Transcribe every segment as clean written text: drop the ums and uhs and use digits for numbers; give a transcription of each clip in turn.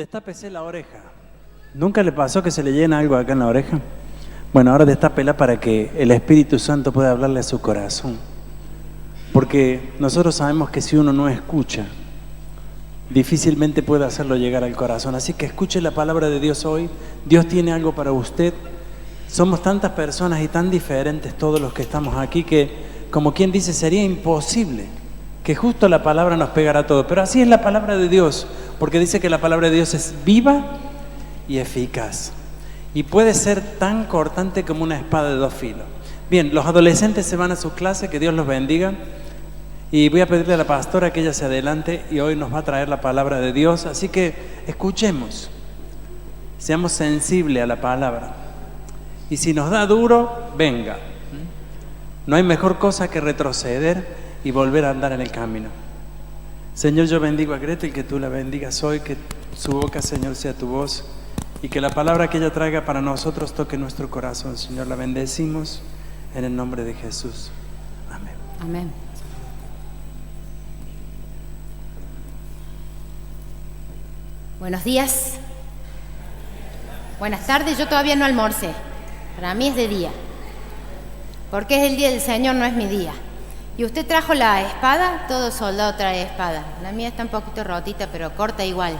Destápese la oreja. ¿Nunca le pasó que se le llena algo acá en la oreja? Bueno, ahora destápela para que el Espíritu Santo pueda hablarle a su corazón. Porque nosotros sabemos que si uno no escucha, difícilmente puede hacerlo llegar al corazón. Así que escuche la palabra de Dios hoy. Dios tiene algo para usted. Somos tantas personas y tan diferentes todos los que estamos aquí que, como quien dice, sería imposible que justo la palabra nos pegara todo. Pero así es la palabra de Dios, porque dice que la palabra de Dios es viva y eficaz. Y puede ser tan cortante como una espada de dos filos. Bien, los adolescentes se van a sus clases, que Dios los bendiga. Y voy a pedirle a la pastora que ella se adelante y hoy nos va a traer la palabra de Dios. Así que escuchemos, seamos sensibles a la palabra. Y si nos da duro, venga. No hay mejor cosa que retroceder y volver a andar en el camino. Señor, yo bendigo a Gretel, que tú la bendigas hoy, que su boca, Señor, sea tu voz. Y que la palabra que ella traiga para nosotros toque nuestro corazón. Señor, la bendecimos en el nombre de Jesús. Amén. Amén. Buenos días. Buenas tardes. Yo todavía no almorcé. Para mí es de día. Porque es el día del Señor, no es mi día. ¿Y usted trajo la espada? Todo soldado trae espada. La mía está un poquito rotita, pero corta igual.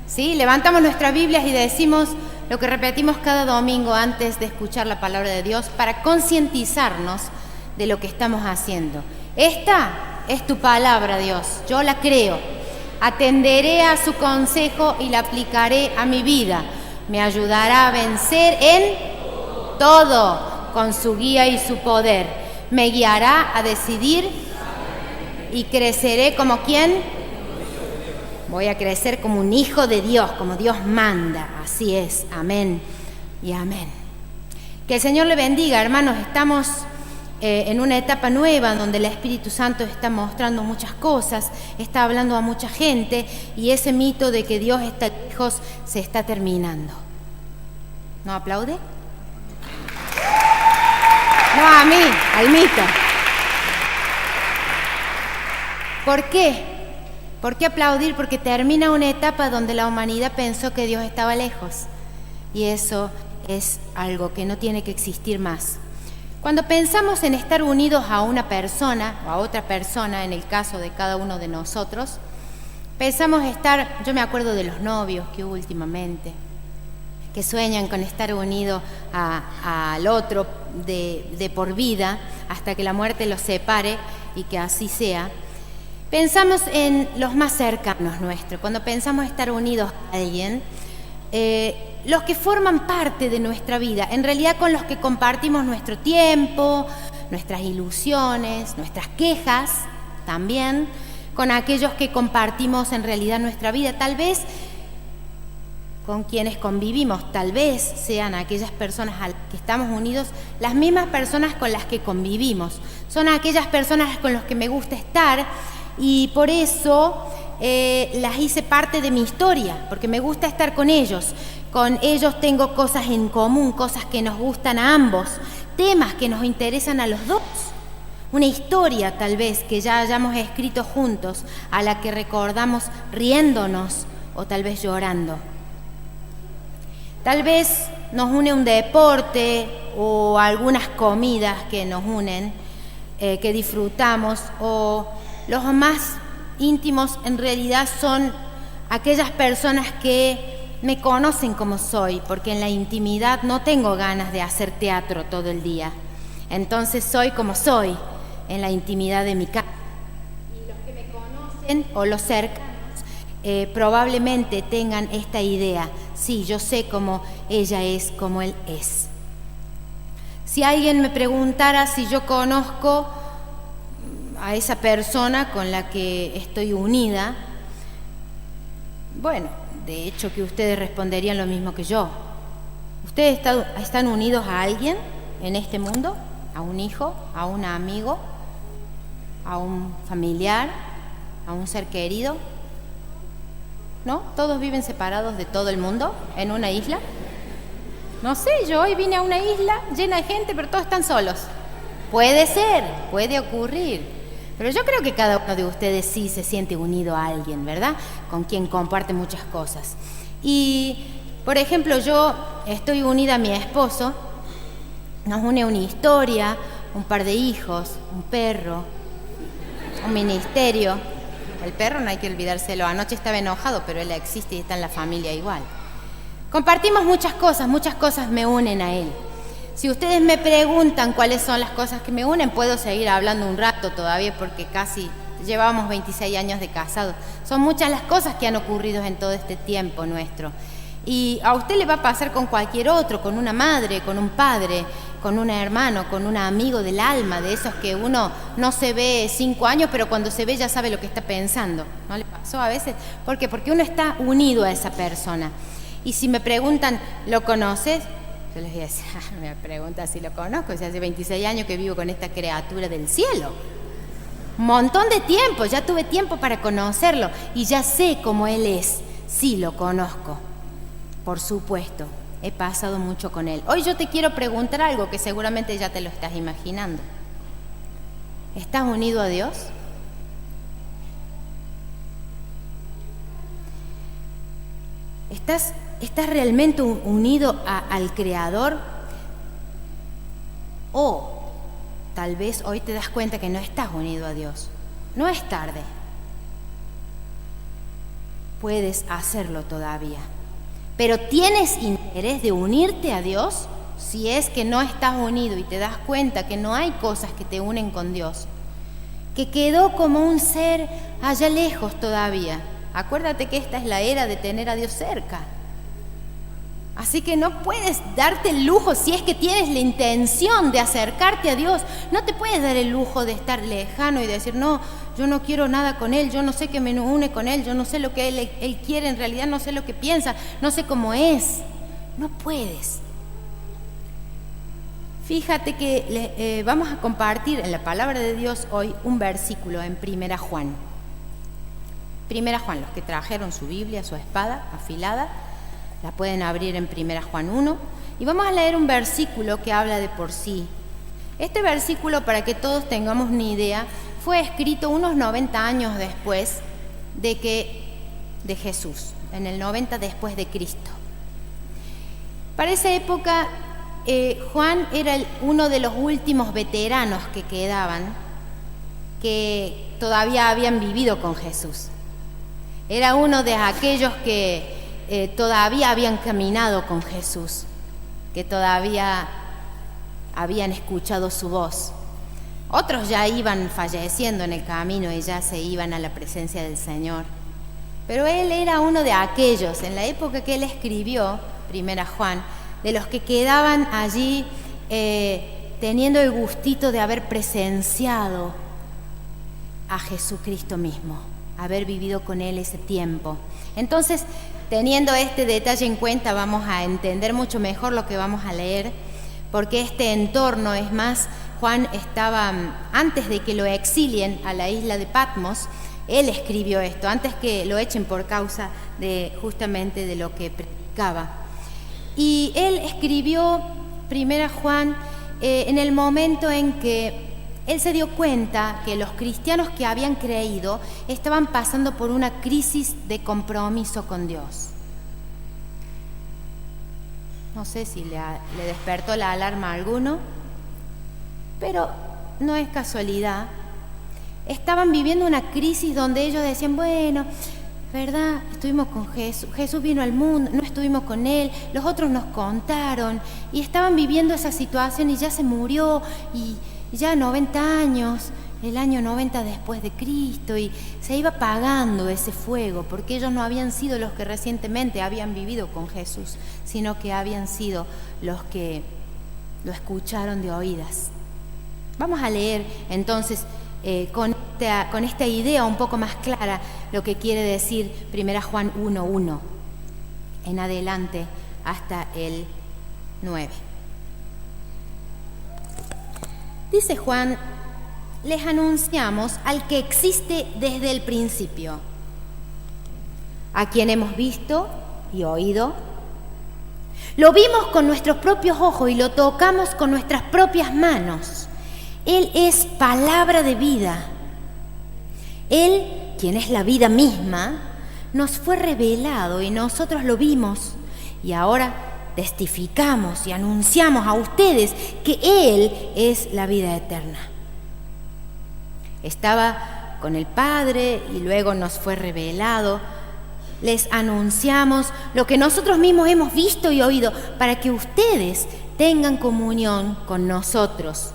¿Sí? Levantamos nuestras Biblias y decimos lo que repetimos cada domingo antes de escuchar la palabra de Dios para concientizarnos de lo que estamos haciendo. Esta es tu palabra, Dios. Yo la creo. Atenderé a su consejo y la aplicaré a mi vida. Me ayudará a vencer en todo con su guía y su poder. Me guiará a decidir y creceré como ¿quién? Voy a crecer como un hijo de Dios, como Dios manda. Así es. Amén y amén. Que el Señor le bendiga, hermanos. Estamos en una etapa nueva donde el Espíritu Santo está mostrando muchas cosas, está hablando a mucha gente y ese mito de que Dios está lejos se está terminando. ¿No aplaude? No a mí, al mito. ¿Por qué? ¿Por qué aplaudir? Porque termina una etapa donde la humanidad pensó que Dios estaba lejos y eso es algo que no tiene que existir más. Cuando pensamos en estar unidos a una persona o a otra persona, en el caso de cada uno de nosotros, pensamos estar, yo me acuerdo de los novios que hubo últimamente, que sueñan con estar unidos al otro de por vida hasta que la muerte los separe y que así sea. Pensamos en los más cercanos nuestros, cuando pensamos estar unidos a alguien, los que forman parte de nuestra vida, en realidad con los que compartimos nuestro tiempo, nuestras ilusiones, nuestras quejas también, con aquellos que compartimos en realidad nuestra vida, tal vez con quienes convivimos, tal vez sean aquellas personas a las que estamos unidos, las mismas personas con las que convivimos, son aquellas personas con las que me gusta estar y por eso las hice parte de mi historia, porque me gusta estar con ellos tengo cosas en común, cosas que nos gustan a ambos, temas que nos interesan a los dos, una historia tal vez que ya hayamos escrito juntos, a la que recordamos riéndonos o tal vez llorando. Tal vez nos une un deporte o algunas comidas que nos unen, que disfrutamos, o los más íntimos en realidad son aquellas personas que me conocen como soy, porque en la intimidad no tengo ganas de hacer teatro todo el día. Entonces soy como soy en la intimidad de mi casa. Y los que me conocen o los cercanos probablemente tengan esta idea. Sí, yo sé cómo ella es, cómo él es. Si alguien me preguntara si yo conozco a esa persona con la que estoy unida, bueno, de hecho que ustedes responderían lo mismo que yo. ¿Ustedes están unidos a alguien en este mundo? ¿A un hijo? ¿A un amigo? ¿A un familiar? ¿A un ser querido? ¿No? ¿Todos viven separados de todo el mundo en una isla? No sé, yo hoy vine a una isla llena de gente, pero todos están solos. Puede ser, puede ocurrir. Pero yo creo que cada uno de ustedes sí se siente unido a alguien, ¿verdad? Con quien comparte muchas cosas. Y, por ejemplo, yo estoy unida a mi esposo. Nos une una historia, un par de hijos, un perro, un ministerio. El perro no hay que olvidárselo. Anoche estaba enojado, pero él existe y está en la familia igual. Compartimos muchas cosas me unen a él. Si ustedes me preguntan cuáles son las cosas que me unen, puedo seguir hablando un rato todavía porque casi llevamos 26 años de casados. Son muchas las cosas que han ocurrido en todo este tiempo nuestro. Y a usted le va a pasar con cualquier otro, con una madre, con un padre, con un hermano, con un amigo del alma, de esos que uno no se ve 5 años, pero cuando se ve ya sabe lo que está pensando. ¿No le pasó a veces? ¿Por qué? Porque uno está unido a esa persona. Y si me preguntan, ¿lo conoces? Yo les voy a decir, me pregunta si lo conozco, si hace 26 años que vivo con esta criatura del cielo. Un montón de tiempo, ya tuve tiempo para conocerlo y ya sé cómo él es. Sí, lo conozco, por supuesto, he pasado mucho con él. Hoy yo te quiero preguntar algo que seguramente ya te lo estás imaginando. ¿Estás unido a Dios? ¿Estás realmente unido al Creador? O tal vez hoy te das cuenta que no estás unido a Dios. No es tarde. Puedes hacerlo todavía. Pero ¿tienes interés de unirte a Dios? Si es que no estás unido y te das cuenta que no hay cosas que te unen con Dios, que quedó como un ser allá lejos todavía. Acuérdate que esta es la era de tener a Dios cerca. Así que no puedes darte el lujo, si es que tienes la intención de acercarte a Dios, no te puedes dar el lujo de estar lejano y decir, no, yo no quiero nada con Él, yo no sé qué me une con Él, yo no sé lo que Él quiere, en realidad no sé lo que piensa, no sé cómo es. No puedes. Fíjate que vamos a compartir en la palabra de Dios hoy un versículo en 1 Juan. 1 Juan, los que trajeron su Biblia, su espada afilada, la pueden abrir en 1 Juan 1 y vamos a leer un versículo que habla de por sí. Este versículo, para que todos tengamos una idea, fue escrito unos 90 años después de Jesús, en el 90 después de Cristo. Para esa época, Juan era uno de los últimos veteranos que quedaban, que todavía habían vivido con Jesús. Era uno de aquellos que todavía habían caminado con Jesús, que todavía habían escuchado su voz. Otros ya iban falleciendo en el camino y ya se iban a la presencia del Señor. Pero él era uno de aquellos, en la época que él escribió, 1 Juan, de los que quedaban allí teniendo el gustito de haber presenciado a Jesucristo mismo, haber vivido con él ese tiempo. Entonces, teniendo este detalle en cuenta, vamos a entender mucho mejor lo que vamos a leer, porque este entorno, es más, Juan estaba, antes de que lo exilien a la isla de Patmos, él escribió esto, antes que lo echen por causa de justamente de lo que predicaba. Y él escribió 1 Juan en el momento en que él se dio cuenta que los cristianos que habían creído estaban pasando por una crisis de compromiso con Dios. No sé si le despertó la alarma a alguno, pero no es casualidad. Estaban viviendo una crisis donde ellos decían, bueno, ¿verdad? Estuvimos con Jesús, Jesús vino al mundo, no estuvimos con Él, los otros nos contaron, y estaban viviendo esa situación y ya se murió, y ya 90 años, el año 90 después de Cristo, y se iba apagando ese fuego, porque ellos no habían sido los que recientemente habían vivido con Jesús, sino que habían sido los que lo escucharon de oídas. Vamos a leer entonces con esta idea un poco más clara lo que quiere decir 1 Juan 1:1 en adelante hasta el 9. Dice Juan, les anunciamos al que existe desde el principio, a quien hemos visto y oído. Lo vimos con nuestros propios ojos y lo tocamos con nuestras propias manos. Él es palabra de vida. Él, quien es la vida misma, nos fue revelado y nosotros lo vimos. Y ahora testificamos y anunciamos a ustedes que Él es la vida eterna. Estaba con el Padre y luego nos fue revelado. Les anunciamos lo que nosotros mismos hemos visto y oído para que ustedes tengan comunión con nosotros.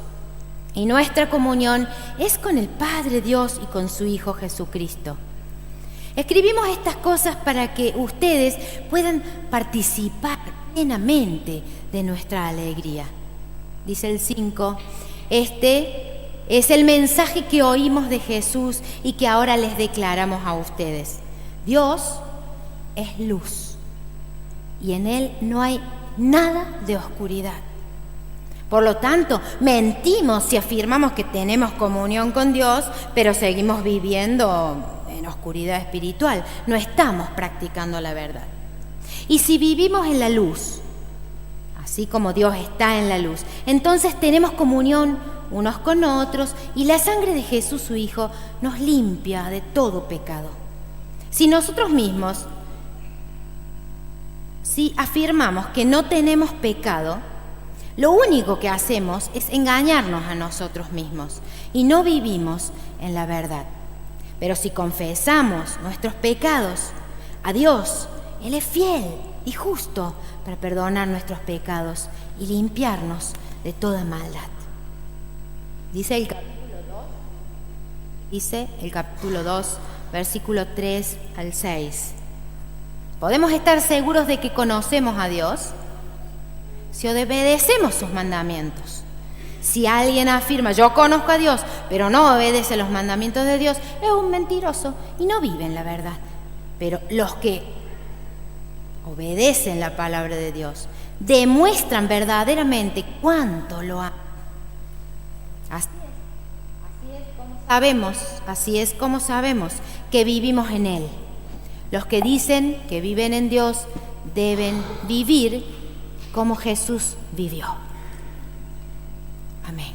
Y nuestra comunión es con el Padre Dios y con su Hijo Jesucristo. Escribimos estas cosas para que ustedes puedan participar plenamente de nuestra alegría. Dice el 5, este es el mensaje que oímos de Jesús y que ahora les declaramos a ustedes. Dios es luz y en Él no hay nada de oscuridad. Por lo tanto, mentimos si afirmamos que tenemos comunión con Dios, pero seguimos viviendo en oscuridad espiritual. No estamos practicando la verdad. Y si vivimos en la luz, así como Dios está en la luz, entonces tenemos comunión unos con otros y la sangre de Jesús, su Hijo, nos limpia de todo pecado. Si nosotros mismos, si afirmamos que no tenemos pecado, lo único que hacemos es engañarnos a nosotros mismos y no vivimos en la verdad. Pero si confesamos nuestros pecados a Dios, Él es fiel y justo para perdonar nuestros pecados y limpiarnos de toda maldad. Dice el capítulo 2, versículo 3 al 6. ¿Podemos estar seguros de que conocemos a Dios si obedecemos sus mandamientos? Si alguien afirma, yo conozco a Dios, pero no obedece los mandamientos de Dios, es un mentiroso y no vive en la verdad. Pero los que obedecen la palabra de Dios demuestran verdaderamente cuánto lo aman. Así es como sabemos que vivimos en Él. Los que dicen que viven en Dios deben vivir como Jesús vivió. Amén.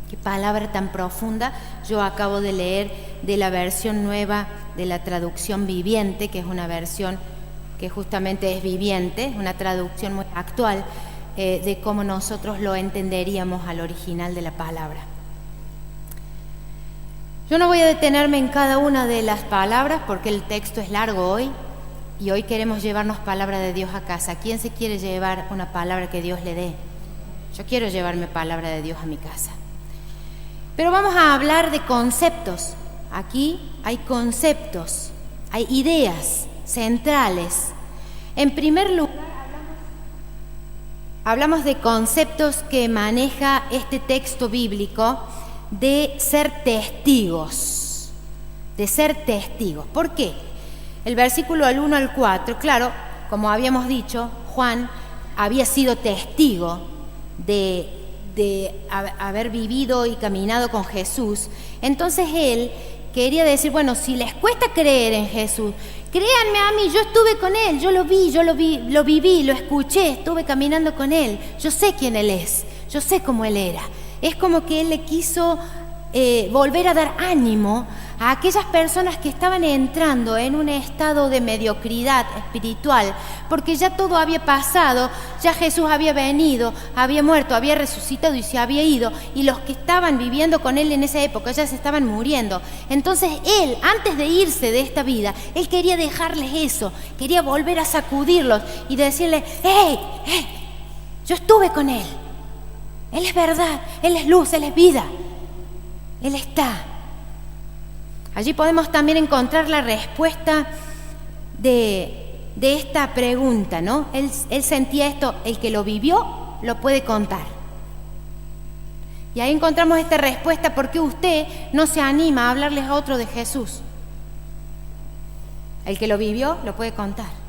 Qué palabra tan profunda. Yo acabo de leer de la versión nueva de la traducción viviente, que es una versión que justamente es viviente, una traducción muy actual de cómo nosotros lo entenderíamos al original de la palabra. Yo no voy a detenerme en cada una de las palabras porque el texto es largo hoy y hoy queremos llevarnos palabra de Dios a casa. ¿Quién se quiere llevar una palabra que Dios le dé? Yo quiero llevarme palabra de Dios a mi casa. Pero vamos a hablar de conceptos. Aquí hay conceptos, hay ideas centrales. En primer lugar, hablamos de conceptos que maneja este texto bíblico de ser testigos, ¿Por qué? El versículo al 1 al 4, claro, como habíamos dicho, Juan había sido testigo de haber vivido y caminado con Jesús. Entonces él quería decir, bueno, si les cuesta creer en Jesús, créanme a mí, yo estuve con Él, yo lo viví, lo escuché, estuve caminando con Él, yo sé quién Él es, yo sé cómo Él era. Es como que Él le quiso volver a dar ánimo a aquellas personas que estaban entrando en un estado de mediocridad espiritual, porque ya todo había pasado, ya Jesús había venido, había muerto, había resucitado y se había ido, y los que estaban viviendo con Él en esa época ya se estaban muriendo. Entonces Él, antes de irse de esta vida, Él quería dejarles eso, quería volver a sacudirlos y decirles, ¡hey! Yo estuve con Él. Él es verdad, Él es luz, Él es vida. Él está. Allí podemos también encontrar la respuesta de esta pregunta, ¿no? Él sentía esto, el que lo vivió lo puede contar. Y ahí encontramos esta respuesta, ¿por qué usted no se anima a hablarles a otro de Jesús? El que lo vivió lo puede contar.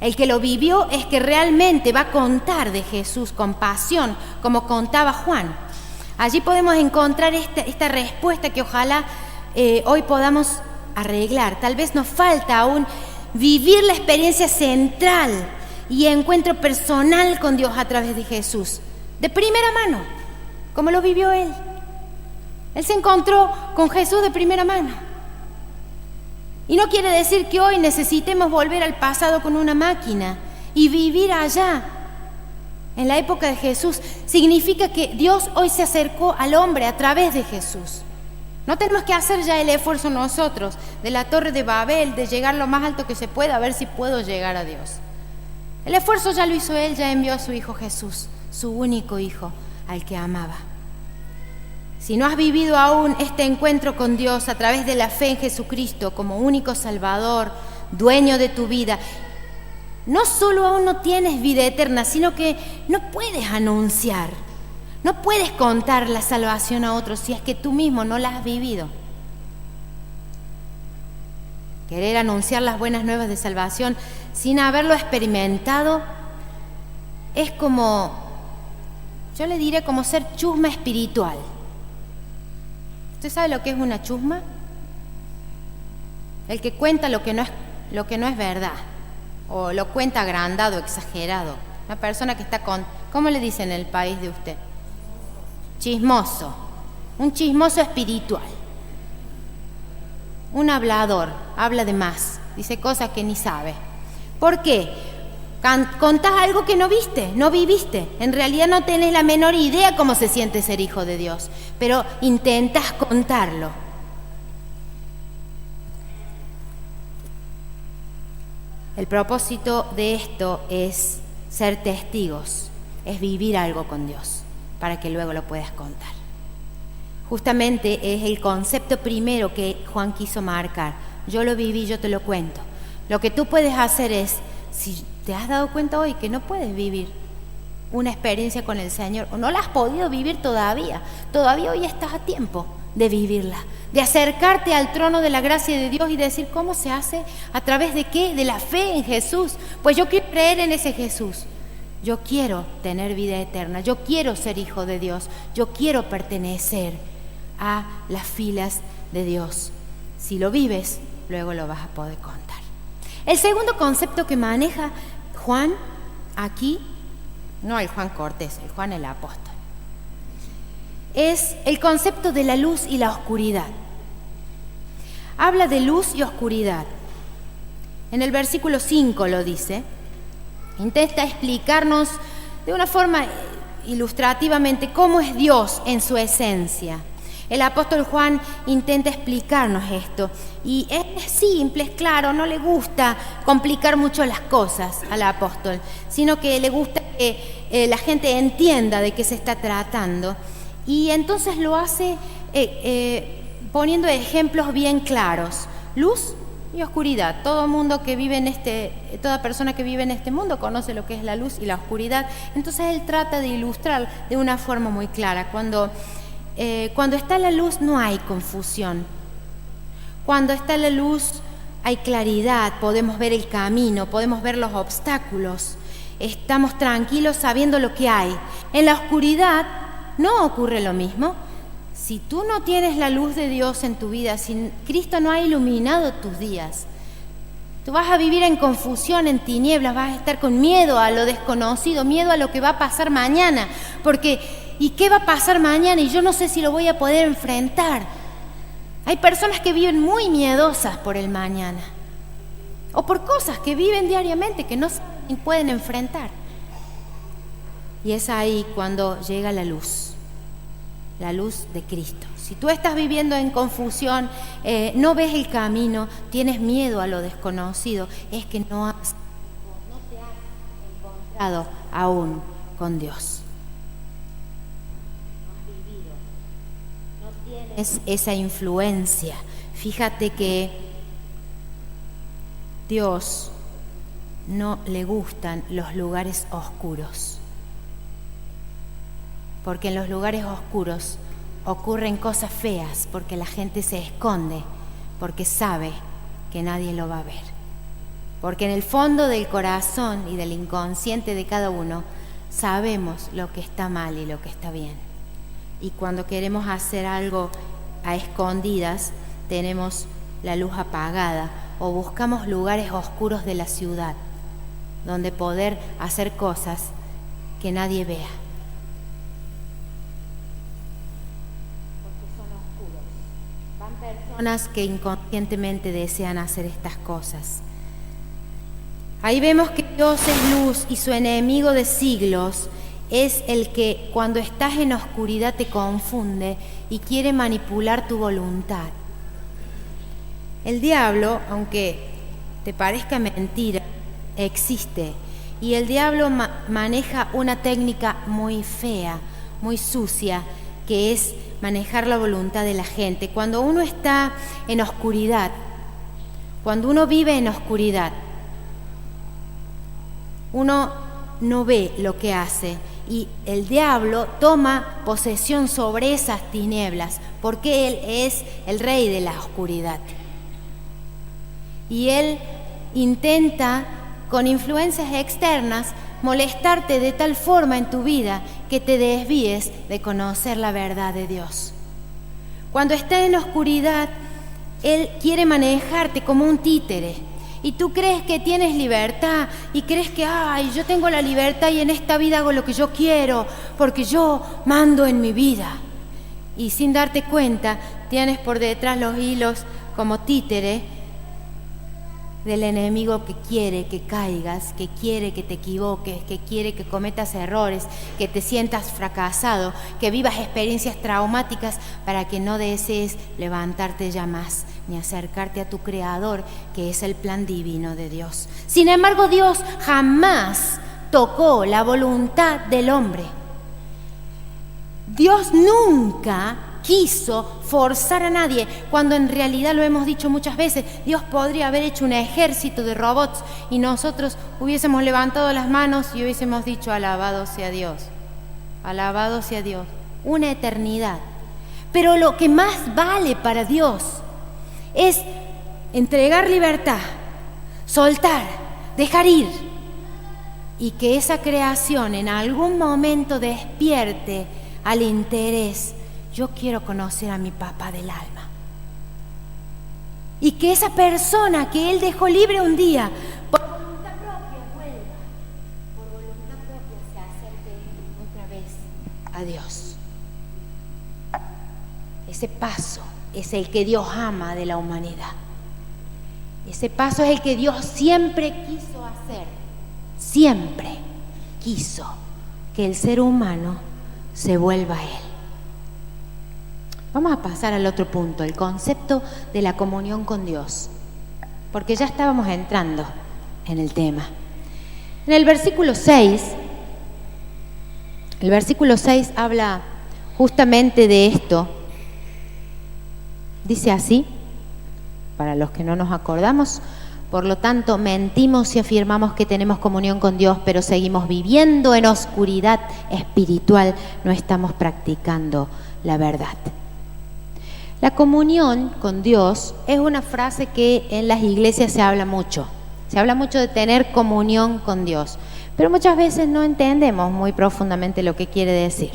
El que lo vivió es que realmente va a contar de Jesús con pasión, como contaba Juan. Allí podemos encontrar esta respuesta que ojalá hoy podamos arreglar. Tal vez nos falta aún vivir la experiencia central y encuentro personal con Dios a través de Jesús, de primera mano, como lo vivió Él. Él se encontró con Jesús de primera mano. Y no quiere decir que hoy necesitemos volver al pasado con una máquina y vivir allá. En la época de Jesús significa que Dios hoy se acercó al hombre a través de Jesús. No tenemos que hacer ya el esfuerzo nosotros de la Torre de Babel, de llegar lo más alto que se pueda, a ver si puedo llegar a Dios. El esfuerzo ya lo hizo Él, ya envió a su Hijo Jesús, su único Hijo, al que amaba. Si no has vivido aún este encuentro con Dios a través de la fe en Jesucristo como único Salvador, dueño de tu vida, no solo aún no tienes vida eterna, sino que no puedes anunciar, no puedes contar la salvación a otros si es que tú mismo no la has vivido. Querer anunciar las buenas nuevas de salvación sin haberlo experimentado es como, yo le diré, como ser chusma espiritual. ¿Usted sabe lo que es una chusma? El que cuenta lo que no es verdad, o lo cuenta agrandado, exagerado. Una persona que está con, ¿cómo le dicen en el país de usted? Chismoso. Un chismoso espiritual. Un hablador, habla de más, dice cosas que ni sabe. ¿Por qué? Contás algo que no viste, no viviste. En realidad no tenés la menor idea cómo se siente ser hijo de Dios, pero intentás contarlo. El propósito de esto es ser testigos, es vivir algo con Dios, para que luego lo puedas contar. Justamente es el concepto primero que Juan quiso marcar. Yo lo viví, yo te lo cuento. Lo que tú puedes hacer es, si te has dado cuenta hoy que no puedes vivir una experiencia con el Señor, o no la has podido vivir todavía hoy estás a tiempo de vivirla, de acercarte al trono de la gracia de Dios y decir, ¿cómo se hace? ¿A través de qué? De la fe en Jesús. Pues yo quiero creer en ese Jesús. Yo quiero tener vida eterna, yo quiero ser hijo de Dios, yo quiero pertenecer a las filas de Dios. Si lo vives, luego lo vas a poder contar. El segundo concepto que maneja Juan aquí, no el Juan Cortés, el Juan el apóstol, es el concepto de la luz y la oscuridad. Habla de luz y oscuridad. En el versículo 5 lo dice. Intenta explicarnos de una forma ilustrativamente cómo es Dios en su esencia. El apóstol Juan intenta explicarnos esto y es simple, es claro, no le gusta complicar mucho las cosas al apóstol, sino que le gusta que la gente entienda de qué se está tratando, y entonces lo hace poniendo ejemplos bien claros: luz y oscuridad. Todo mundo que vive toda persona que vive en este mundo conoce lo que es la luz y la oscuridad. Entonces él trata de ilustrar de una forma muy clara. Cuando está la luz no hay confusión. Cuando está la luz hay claridad, podemos ver el camino, podemos ver los obstáculos, estamos tranquilos sabiendo lo que hay. En la oscuridad no ocurre lo mismo. Si tú no tienes la luz de Dios en tu vida, si Cristo no ha iluminado tus días, tú vas a vivir en confusión, en tinieblas, vas a estar con miedo a lo desconocido, miedo a lo que va a pasar mañana, porque ¿y qué va a pasar mañana? Y yo no sé si lo voy a poder enfrentar. Hay personas que viven muy miedosas por el mañana, o por cosas que viven diariamente que no pueden enfrentar. Y es ahí cuando llega la luz de Cristo. Si tú estás viviendo en confusión, no ves el camino, tienes miedo a lo desconocido, es que no te has encontrado aún con Dios. No has vivido, no tienes esa influencia. Fíjate que Dios no le gustan los lugares oscuros, porque en los lugares oscuros ocurren cosas feas, porque la gente se esconde, porque sabe que nadie lo va a ver. Porque en el fondo del corazón y del inconsciente de cada uno sabemos lo que está mal y lo que está bien. Y cuando queremos hacer algo a escondidas, tenemos la luz apagada o buscamos lugares oscuros de la ciudad donde poder hacer cosas que nadie vea. personas que inconscientemente desean hacer estas cosas. Ahí vemos que Dios es luz y su enemigo de siglos es el que cuando estás en oscuridad te confunde y quiere manipular tu voluntad. El diablo, aunque te parezca mentira, existe. Y el diablo maneja una técnica muy fea, muy sucia, que es manejar la voluntad de la gente. Cuando uno está en oscuridad, cuando uno vive en oscuridad, uno no ve lo que hace y el diablo toma posesión sobre esas tinieblas porque él es el rey de la oscuridad. Y él intenta, con influencias externas, molestarte de tal forma en tu vida que te desvíes de conocer la verdad de Dios. Cuando estás en oscuridad, él quiere manejarte como un títere. Y tú crees que tienes libertad y crees que, yo tengo la libertad y en esta vida hago lo que yo quiero porque yo mando en mi vida. Y sin darte cuenta, tienes por detrás los hilos como títere del enemigo que quiere que caigas, que quiere que te equivoques, que quiere que cometas errores, que te sientas fracasado, que vivas experiencias traumáticas para que no desees levantarte ya más, ni acercarte a tu Creador, que es el plan divino de Dios. Sin embargo, Dios jamás tocó la voluntad del hombre. Dios nunca quiso forzar a nadie, cuando en realidad lo hemos dicho muchas veces, Dios podría haber hecho un ejército de robots y nosotros hubiésemos levantado las manos y hubiésemos dicho alabado sea Dios, una eternidad. Pero lo que más vale para Dios es entregar libertad, soltar, dejar ir y que esa creación en algún momento despierte al interés. Yo quiero conocer a mi papá del alma. Y que esa persona que él dejó libre un día, por voluntad propia vuelva, por voluntad propia se acerque otra vez a Dios. Ese paso es el que Dios ama de la humanidad. Ese paso es el que Dios siempre quiso hacer. Siempre quiso que el ser humano se vuelva a Él. Vamos a pasar al otro punto, el concepto de la comunión con Dios, porque ya estábamos entrando en el tema. En el versículo 6 habla justamente de esto. Dice así, para los que no nos acordamos: por lo tanto, mentimos si afirmamos que tenemos comunión con Dios, pero seguimos viviendo en oscuridad espiritual, no estamos practicando la verdad. La comunión con Dios es una frase que en las iglesias se habla mucho. Se habla mucho de tener comunión con Dios, pero muchas veces no entendemos muy profundamente lo que quiere decir.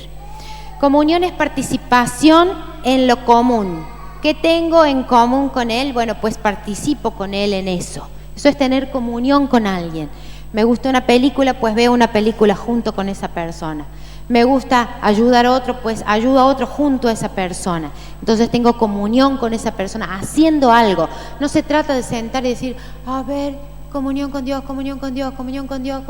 Comunión es participación en lo común. ¿Qué tengo en común con Él? Bueno, pues participo con Él en eso. Eso es tener comunión con alguien. Me gusta una película, pues veo una película junto con esa persona. Me gusta ayudar a otro, pues ayudo a otro junto a esa persona. Entonces tengo comunión con esa persona, haciendo algo. No se trata de sentar y decir, a ver, comunión con Dios, comunión con Dios, comunión con Dios.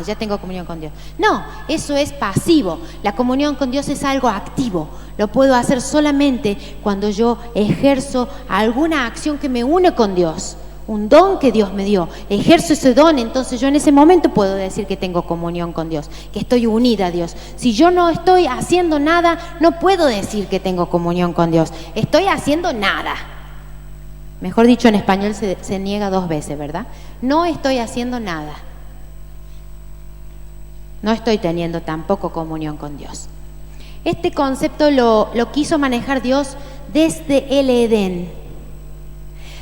Ya tengo comunión con Dios. No, eso es pasivo. La comunión con Dios es algo activo. Lo puedo hacer solamente cuando yo ejerzo alguna acción que me une con Dios. Un don que Dios me dio, ejerzo ese don, entonces yo en ese momento puedo decir que tengo comunión con Dios, que estoy unida a Dios. Si yo no estoy haciendo nada, no puedo decir que tengo comunión con Dios. Estoy haciendo nada. Mejor dicho, en español se niega dos veces, ¿verdad? No estoy haciendo nada. No estoy teniendo tampoco comunión con Dios. Este concepto lo quiso manejar Dios desde el Edén.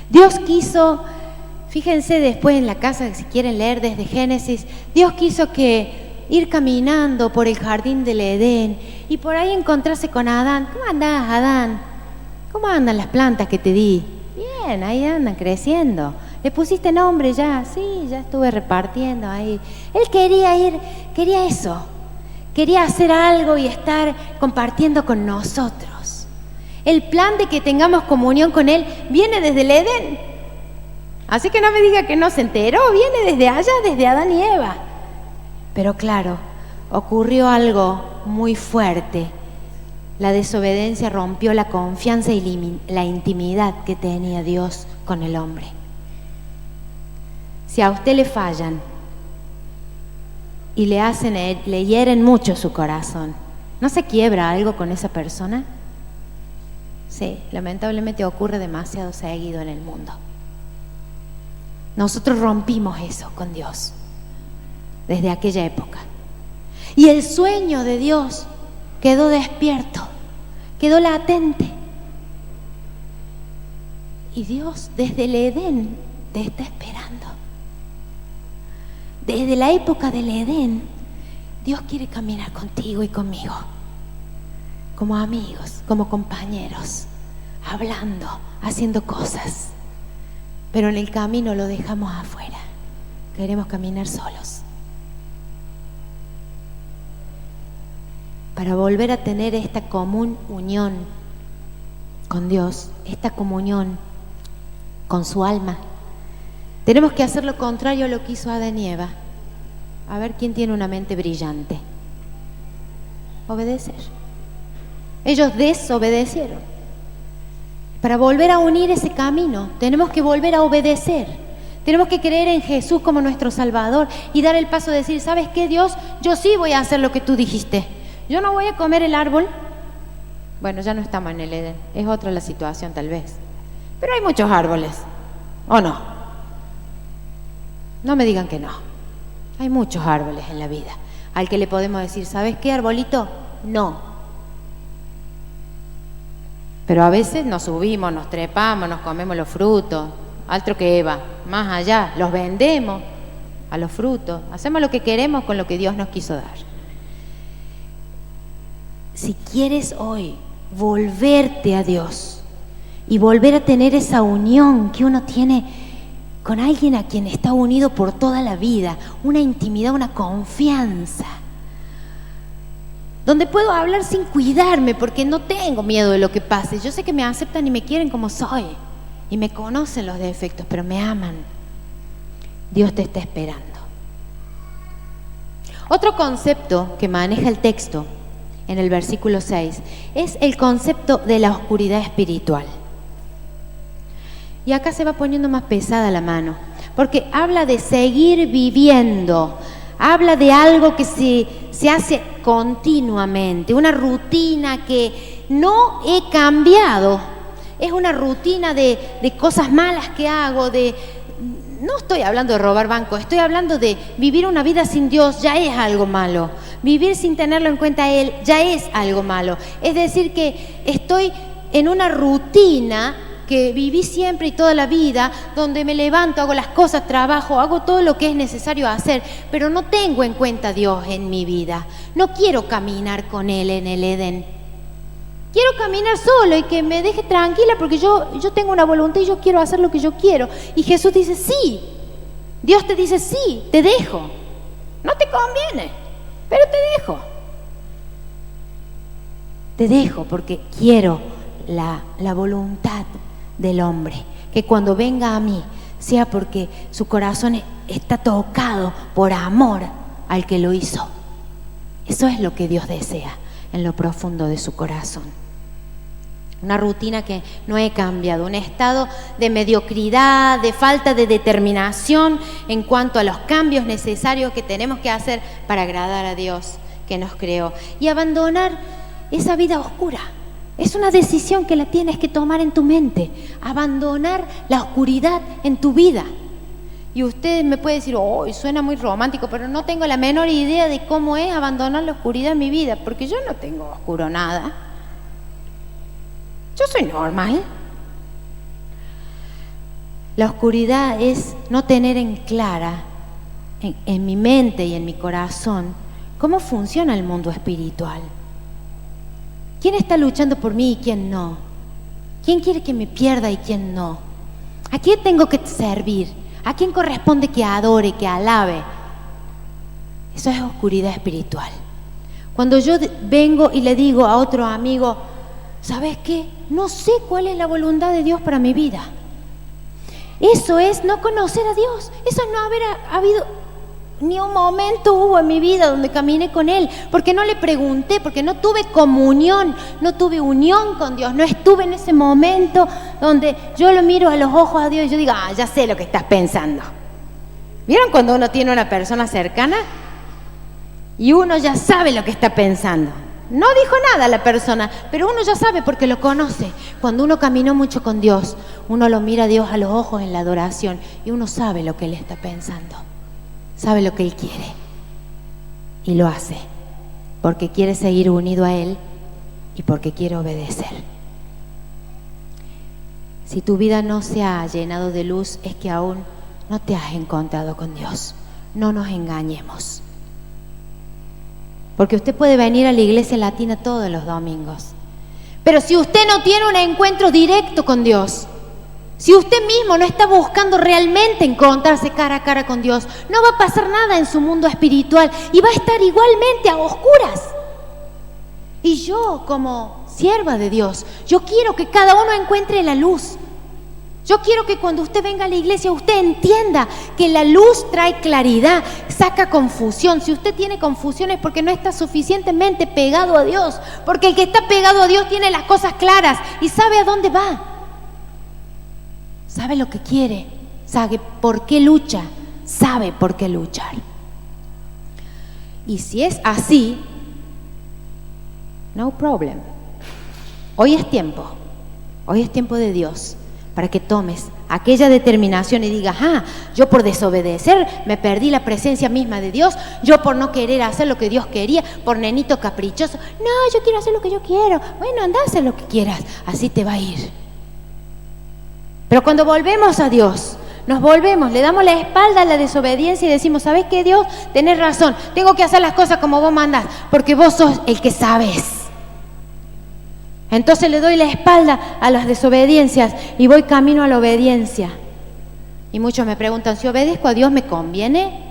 Dios quiso, fíjense después en la casa, si quieren leer desde Génesis, Dios quiso que ir caminando por el jardín del Edén y por ahí encontrarse con Adán. ¿Cómo andás, Adán? ¿Cómo andan las plantas que te di? Bien, ahí andan creciendo. ¿Le pusiste nombre ya? Sí, ya estuve repartiendo ahí. Él quería eso. Quería hacer algo y estar compartiendo con nosotros. El plan de que tengamos comunión con Él viene desde el Edén. Así que no me diga que no se enteró, viene desde allá, desde Adán y Eva. Pero claro, ocurrió algo muy fuerte. La desobediencia rompió la confianza y la intimidad que tenía Dios con el hombre. Si a usted le fallan y le hieren mucho su corazón, ¿no se quiebra algo con esa persona? Sí, lamentablemente ocurre demasiado seguido en el mundo. Nosotros rompimos eso con Dios desde aquella época. Y el sueño de Dios quedó despierto, quedó latente. Y Dios desde el Edén te está esperando. Desde la época del Edén, Dios quiere caminar contigo y conmigo, como amigos, como compañeros, hablando, haciendo cosas. Pero en el camino lo dejamos afuera. Queremos caminar solos. Para volver a tener esta común unión con Dios, esta comunión con su alma, tenemos que hacer lo contrario a lo que hizo Adán y Eva. A ver quién tiene una mente brillante. Obedecer. Ellos desobedecieron. Para volver a unir ese camino, tenemos que volver a obedecer. Tenemos que creer en Jesús como nuestro Salvador y dar el paso de decir, ¿sabes qué, Dios? Yo sí voy a hacer lo que tú dijiste. Yo no voy a comer el árbol. Bueno, ya no estamos en el Edén. Es otra la situación tal vez. Pero hay muchos árboles. ¿O no? No me digan que no. Hay muchos árboles en la vida al que le podemos decir, ¿sabes qué, arbolito? No. Pero a veces nos subimos, nos trepamos, nos comemos los frutos. Altro que Eva, más allá, los vendemos a los frutos. Hacemos lo que queremos con lo que Dios nos quiso dar. Si quieres hoy volverte a Dios y volver a tener esa unión que uno tiene con alguien a quien está unido por toda la vida, una intimidad, una confianza, donde puedo hablar sin cuidarme porque no tengo miedo de lo que pase. Yo sé que me aceptan y me quieren como soy y me conocen los defectos, pero me aman. Dios te está esperando. Otro concepto que maneja el texto en el versículo 6 es el concepto de la oscuridad espiritual. Y acá se va poniendo más pesada la mano, porque habla de seguir viviendo, habla de algo que se hace continuamente, una rutina que no he cambiado, es una rutina de cosas malas que hago, no estoy hablando de robar banco, estoy hablando de vivir una vida sin Dios, ya es algo malo. Vivir sin tenerlo en cuenta a Él, ya es algo malo. Es decir que estoy en una rutina que viví siempre y toda la vida, donde me levanto, hago las cosas, trabajo, hago todo lo que es necesario hacer, pero no tengo en cuenta a Dios en mi vida. No quiero caminar con Él en el Edén. Quiero caminar solo y que me deje tranquila porque yo tengo una voluntad y yo quiero hacer lo que yo quiero. Y Jesús dice, sí. Dios te dice, sí, te dejo. No te conviene, pero te dejo. Te dejo porque quiero la voluntad del hombre, que cuando venga a mí sea porque su corazón está tocado por amor al que lo hizo. Eso es lo que Dios desea en lo profundo de su corazón. Una rutina que no he cambiado, un estado de mediocridad, de falta de determinación en cuanto a los cambios necesarios que tenemos que hacer para agradar a Dios que nos creó y abandonar esa vida oscura. Es una decisión que la tienes que tomar en tu mente, abandonar la oscuridad en tu vida. Y usted me puede decir, suena muy romántico, pero no tengo la menor idea de cómo es abandonar la oscuridad en mi vida, porque yo no tengo oscuro nada. Yo soy normal. La oscuridad es no tener en clara, en mi mente y en mi corazón, cómo funciona el mundo espiritual. ¿Quién está luchando por mí y quién no? ¿Quién quiere que me pierda y quién no? ¿A quién tengo que servir? ¿A quién corresponde que adore, que alabe? Eso es oscuridad espiritual. Cuando yo vengo y le digo a otro amigo, ¿sabes qué? no sé cuál es la voluntad de Dios para mi vida. Eso es no conocer a Dios. Eso es no haber habido ni un momento hubo en mi vida donde caminé con Él, porque no le pregunté, porque no tuve comunión, no tuve unión con Dios, no estuve en ese momento donde yo lo miro a los ojos a Dios y yo digo, ya sé lo que estás pensando. ¿Vieron cuando uno tiene una persona cercana y uno ya sabe lo que está pensando? No dijo nada la persona, pero uno ya sabe porque lo conoce. Cuando uno caminó mucho con Dios, uno lo mira a Dios a los ojos en la adoración y uno sabe lo que Él está pensando. Sabe lo que Él quiere y lo hace porque quiere seguir unido a Él y porque quiere obedecer. Si tu vida no se ha llenado de luz, es que aún no te has encontrado con Dios. No nos engañemos. Porque usted puede venir a la iglesia latina todos los domingos, pero si usted no tiene un encuentro directo con Dios, si usted mismo no está buscando realmente encontrarse cara a cara con Dios, no va a pasar nada en su mundo espiritual y va a estar igualmente a oscuras. Y yo, como sierva de Dios, yo quiero que cada uno encuentre la luz. Yo quiero que cuando usted venga a la iglesia usted entienda que la luz trae claridad, saca confusión. Si usted tiene confusión es porque no está suficientemente pegado a Dios, porque el que está pegado a Dios tiene las cosas claras y sabe a dónde va. Sabe lo que quiere, sabe por qué lucha, sabe por qué luchar. Y si es así, no problem. Hoy es tiempo de Dios para que tomes aquella determinación y digas, yo por desobedecer me perdí la presencia misma de Dios, yo por no querer hacer lo que Dios quería, por nenito caprichoso, no, yo quiero hacer lo que yo quiero. Bueno, anda a hacer lo que quieras, así te va a ir. Pero cuando volvemos a Dios, nos volvemos, le damos la espalda a la desobediencia y decimos, ¿sabes qué, Dios? Tenés razón, tengo que hacer las cosas como vos mandás, porque vos sos el que sabes. Entonces le doy la espalda a las desobediencias y voy camino a la obediencia. Y muchos me preguntan, ¿si obedezco a Dios me conviene?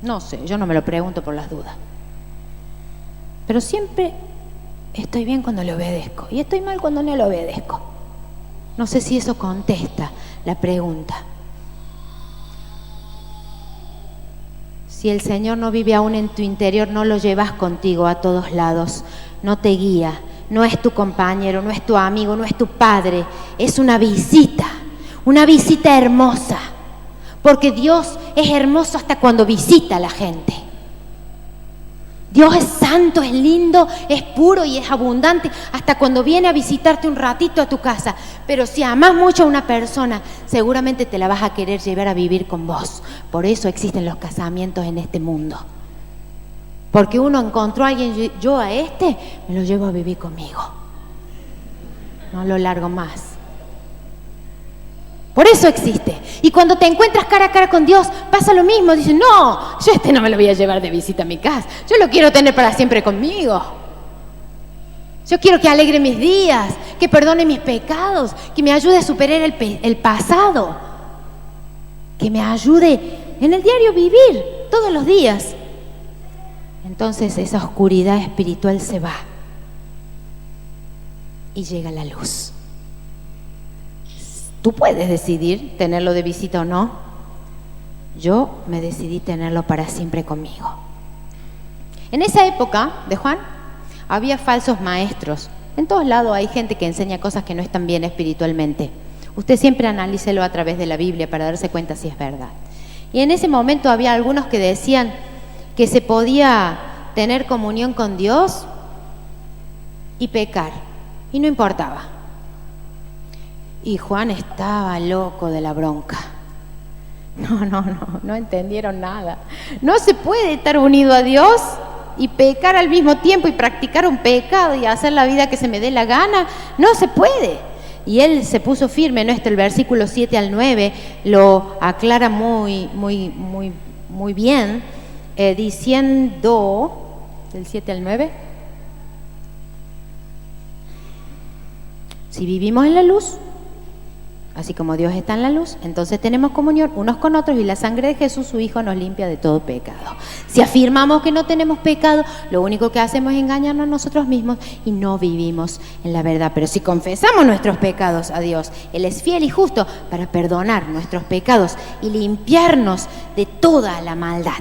No sé, yo no me lo pregunto por las dudas. Pero siempre estoy bien cuando le obedezco y estoy mal cuando no le obedezco. No sé si eso contesta la pregunta. Si el Señor no vive aún en tu interior, no lo llevas contigo a todos lados, no te guía, no es tu compañero, no es tu amigo, no es tu padre, es una visita hermosa, porque Dios es hermoso hasta cuando visita a la gente. Dios es santo, es lindo, es puro y es abundante hasta cuando viene a visitarte un ratito a tu casa. Pero si amas mucho a una persona, seguramente te la vas a querer llevar a vivir con vos. Por eso existen los casamientos en este mundo. Porque uno encontró a alguien, yo a este me lo llevo a vivir conmigo. No lo largo más. Por eso existe. Y cuando te encuentras cara a cara con Dios, pasa lo mismo. Dices, no, yo no me lo voy a llevar de visita a mi casa. Yo lo quiero tener para siempre conmigo. Yo quiero que alegre mis días, que perdone mis pecados, que me ayude a superar el pasado, que me ayude en el diario vivir todos los días. Entonces esa oscuridad espiritual se va y llega la luz. Tú puedes decidir tenerlo de visita o no. Yo me decidí tenerlo para siempre conmigo. En esa época de Juan había falsos maestros. En todos lados hay gente que enseña cosas que no están bien espiritualmente. Usted siempre analícelo a través de la Biblia para darse cuenta si es verdad. Y en ese momento había algunos que decían que se podía tener comunión con Dios y pecar, y no importaba. Y Juan estaba loco de la bronca. No entendieron nada. No se puede estar unido a Dios y pecar al mismo tiempo y practicar un pecado y hacer la vida que se me dé la gana. No se puede. Y él se puso firme, ¿no? El versículo 7 al 9 lo aclara muy bien, diciendo, del 7 al 9, si vivimos en la luz, así como Dios está en la luz, entonces tenemos comunión unos con otros y la sangre de Jesús, su Hijo, nos limpia de todo pecado. Si afirmamos que no tenemos pecado, lo único que hacemos es engañarnos a nosotros mismos y no vivimos en la verdad. Pero si confesamos nuestros pecados a Dios, Él es fiel y justo para perdonar nuestros pecados y limpiarnos de toda la maldad.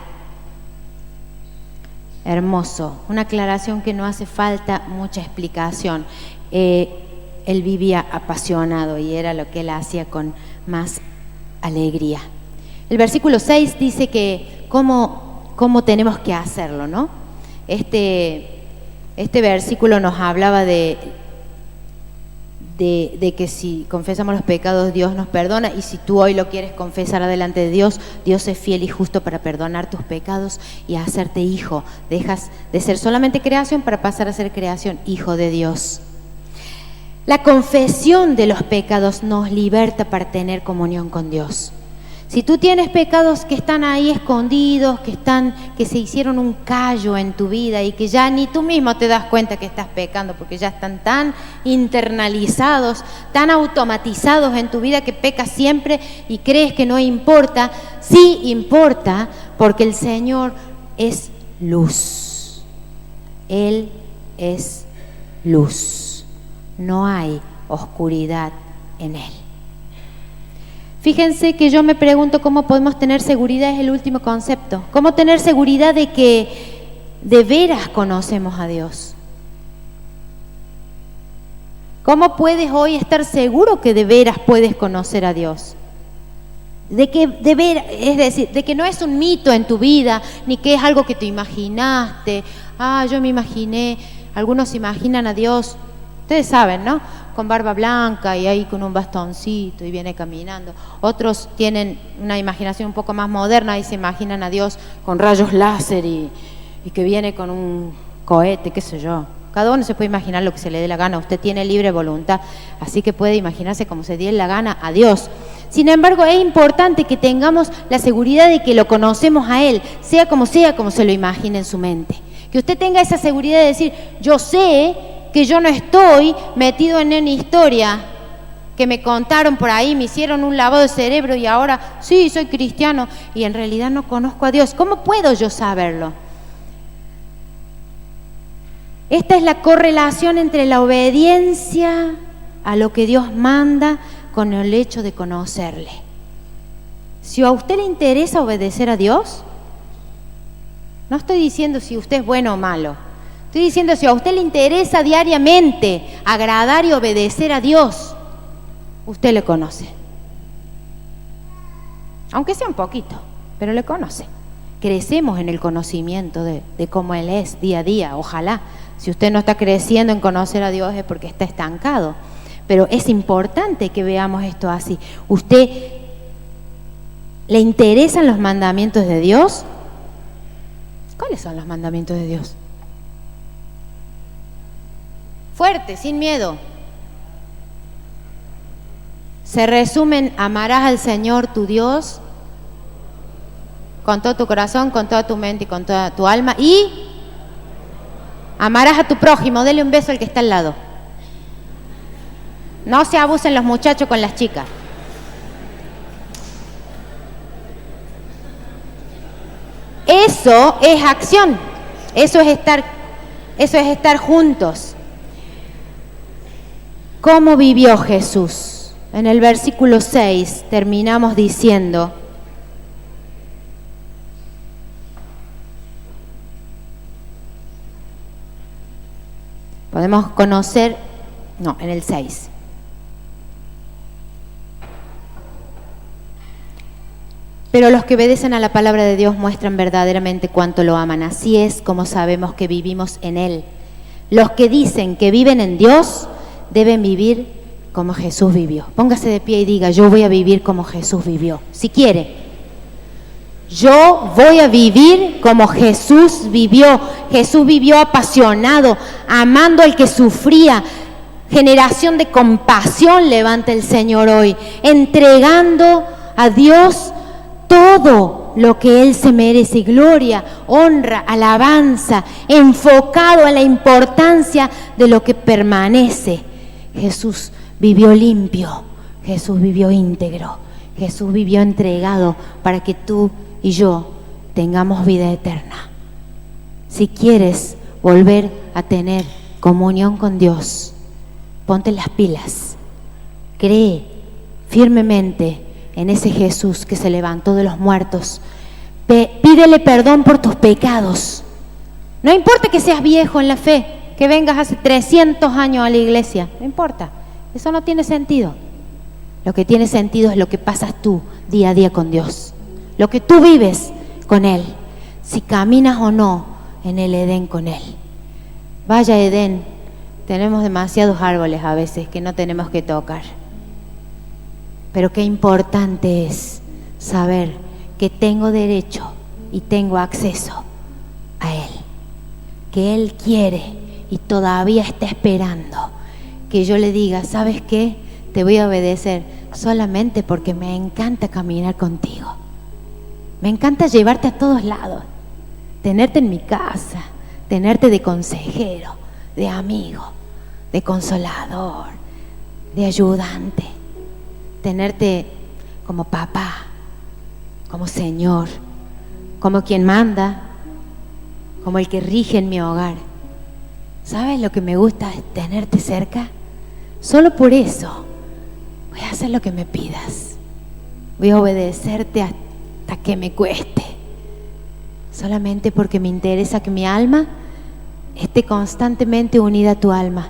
Hermoso, una aclaración que no hace falta mucha explicación. Él vivía apasionado y era lo que él hacía con más alegría. El versículo 6 dice que cómo tenemos que hacerlo, ¿no? Este versículo nos hablaba de que si confesamos los pecados, Dios nos perdona, y si tú hoy lo quieres confesar delante de Dios, Dios es fiel y justo para perdonar tus pecados y hacerte hijo. Dejas de ser solamente creación para pasar a ser creación, hijo de Dios. La confesión de los pecados nos liberta para tener comunión con Dios. Si tú tienes pecados que están ahí escondidos, que se hicieron un callo en tu vida y que ya ni tú mismo te das cuenta que estás pecando porque ya están tan internalizados, tan automatizados en tu vida que pecas siempre y crees que no importa, sí importa, porque el Señor es luz. Él es luz. No hay oscuridad en Él. Fíjense que yo me pregunto cómo podemos tener seguridad, es el último concepto. ¿Cómo tener seguridad de que de veras conocemos a Dios? ¿Cómo puedes hoy estar seguro que de veras puedes conocer a Dios? De que de veras, es decir, de que no es un mito en tu vida, ni que es algo que te imaginaste. Yo me imaginé, algunos se imaginan a Dios, ustedes saben, ¿no? Con barba blanca y ahí con un bastoncito y viene caminando. Otros tienen una imaginación un poco más moderna y se imaginan a Dios con rayos láser y que viene con un cohete, qué sé yo. Cada uno se puede imaginar lo que se le dé la gana. Usted tiene libre voluntad, así que puede imaginarse como se dé la gana a Dios. Sin embargo, es importante que tengamos la seguridad de que lo conocemos a Él, sea como se lo imagine en su mente. Que usted tenga esa seguridad de decir, yo sé que yo no estoy metido en una historia que me contaron por ahí, me hicieron un lavado de cerebro y ahora sí, soy cristiano y en realidad no conozco a Dios. ¿Cómo puedo yo saberlo? Esta es la correlación entre la obediencia a lo que Dios manda con el hecho de conocerle. Si a usted le interesa obedecer a Dios, no estoy diciendo si usted es bueno o malo, estoy diciendo si a usted le interesa diariamente agradar y obedecer a Dios, usted le conoce. Aunque sea un poquito, pero le conoce. Crecemos en el conocimiento de cómo Él es día a día, ojalá. Si usted no está creciendo en conocer a Dios es porque está estancado. Pero es importante que veamos esto así. ¿Usted le interesan los mandamientos de Dios? ¿Cuáles son los mandamientos de Dios? Fuerte, sin miedo. Se resumen: amarás al Señor tu Dios con todo tu corazón, con toda tu mente y con toda tu alma, y amarás a tu prójimo. Dele un beso al que está al lado. No se abusen los muchachos con las chicas. Eso es acción. Eso es estar juntos. ¿Cómo vivió Jesús? En el versículo 6 terminamos diciendo: podemos conocer, no, en el 6. Pero los que obedecen a la palabra de Dios muestran verdaderamente cuánto lo aman. Así es como sabemos que vivimos en Él. Los que dicen que viven en Dios deben vivir como Jesús vivió. Póngase de pie y diga: yo voy a vivir como Jesús vivió. Si quiere, yo voy a vivir como Jesús vivió. Jesús vivió apasionado, amando al que sufría. Generación de compasión levanta el Señor hoy, entregando a Dios todo lo que Él se merece: gloria, honra, alabanza, enfocado a la importancia de lo que permanece. Jesús vivió limpio, Jesús vivió íntegro, Jesús vivió entregado para que tú y yo tengamos vida eterna. Si quieres volver a tener comunión con Dios, ponte las pilas, cree firmemente en ese Jesús que se levantó de los muertos. Pídele perdón por tus pecados. No importa que seas viejo en la fe, que vengas hace 300 años a la iglesia, no importa, eso no tiene sentido. Lo que tiene sentido es lo que pasas tú día a día con Dios, lo que tú vives con Él, si caminas o no en el Edén con Él. Vaya Edén, tenemos demasiados árboles a veces que no tenemos que tocar, pero qué importante es saber que tengo derecho y tengo acceso a Él, que Él quiere y todavía está esperando que yo le diga, ¿sabes qué? Te voy a obedecer solamente porque me encanta caminar contigo. Me encanta llevarte a todos lados, tenerte en mi casa, tenerte de consejero, de amigo, de consolador, de ayudante, tenerte como papá, como Señor, como quien manda, como el que rige en mi hogar. ¿Sabes lo que me gusta? Es tenerte cerca. Solo por eso voy a hacer lo que me pidas. Voy a obedecerte hasta que me cueste. Solamente porque me interesa que mi alma esté constantemente unida a tu alma.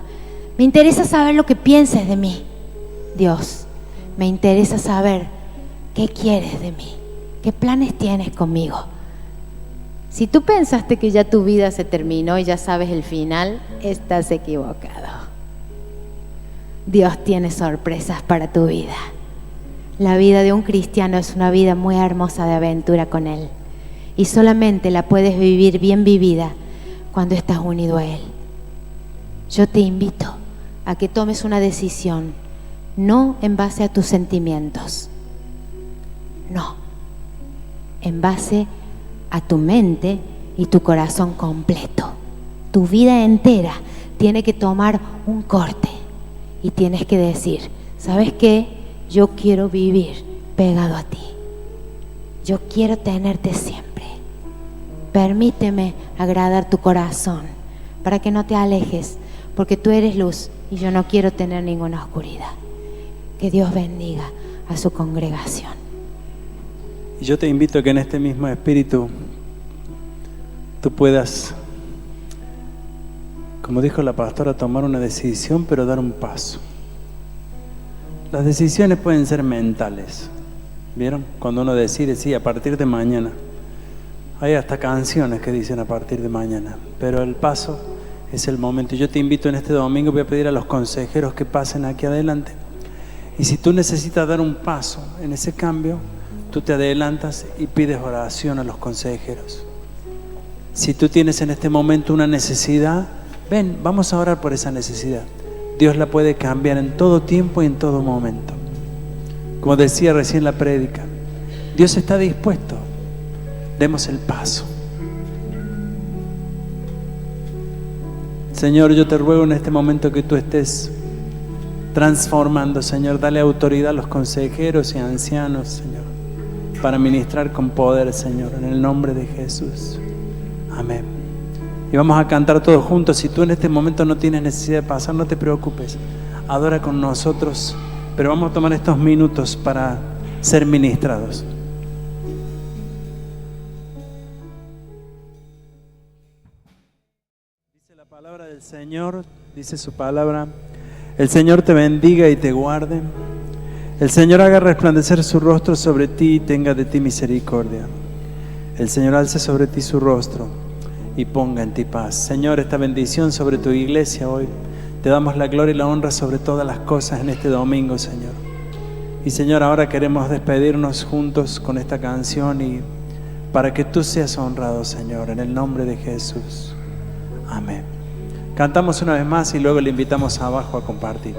Me interesa saber lo que pienses de mí, Dios. Me interesa saber qué quieres de mí, qué planes tienes conmigo. Si tú pensaste que ya tu vida se terminó y ya sabes el final, estás equivocado. Dios tiene sorpresas para tu vida. La vida de un cristiano es una vida muy hermosa de aventura con Él. Y solamente la puedes vivir bien vivida cuando estás unido a Él. Yo te invito a que tomes una decisión, no en base a tus sentimientos, no, en base a tu mente y tu corazón completo. Tu vida entera tiene que tomar un corte y tienes que decir, ¿sabes qué? Yo quiero vivir pegado a ti. Yo quiero tenerte siempre. Permíteme agradar tu corazón para que no te alejes, porque tú eres luz y yo no quiero tener ninguna oscuridad. Que Dios bendiga a su congregación. Y yo te invito a que en este mismo espíritu tú puedas, como dijo la pastora, tomar una decisión, pero dar un paso. Las decisiones pueden ser mentales. ¿Vieron? Cuando uno decide, sí, a partir de mañana. Hay hasta canciones que dicen a partir de mañana. Pero el paso es el momento. Yo te invito en este domingo, voy a pedir a los consejeros que pasen aquí adelante. Y si tú necesitas dar un paso en ese cambio, tú te adelantas y pides oración a los consejeros. Si tú tienes en este momento una necesidad, ven, vamos a orar por esa necesidad. Dios la puede cambiar en todo tiempo y en todo momento. Como decía recién la prédica, Dios está dispuesto. Demos el paso. Señor, yo te ruego en este momento que tú estés transformando, Señor. Dale autoridad a los consejeros y ancianos, Señor, para ministrar con poder, Señor, en el nombre de Jesús. Amén. Y vamos a cantar todos juntos. Si tú en este momento no tienes necesidad de pasar, no te preocupes. Adora con nosotros. Pero vamos a tomar estos minutos para ser ministrados. Dice la palabra del Señor, dice su palabra: el Señor te bendiga y te guarde. El Señor haga resplandecer su rostro sobre ti y tenga de ti misericordia. El Señor alce sobre ti su rostro y ponga en ti paz. Señor, esta bendición sobre tu iglesia hoy. Te damos la gloria y la honra sobre todas las cosas en este domingo, Señor. Y Señor, ahora queremos despedirnos juntos con esta canción y para que tú seas honrado, Señor, en el nombre de Jesús. Amén. Cantamos una vez más y luego le invitamos abajo a compartir.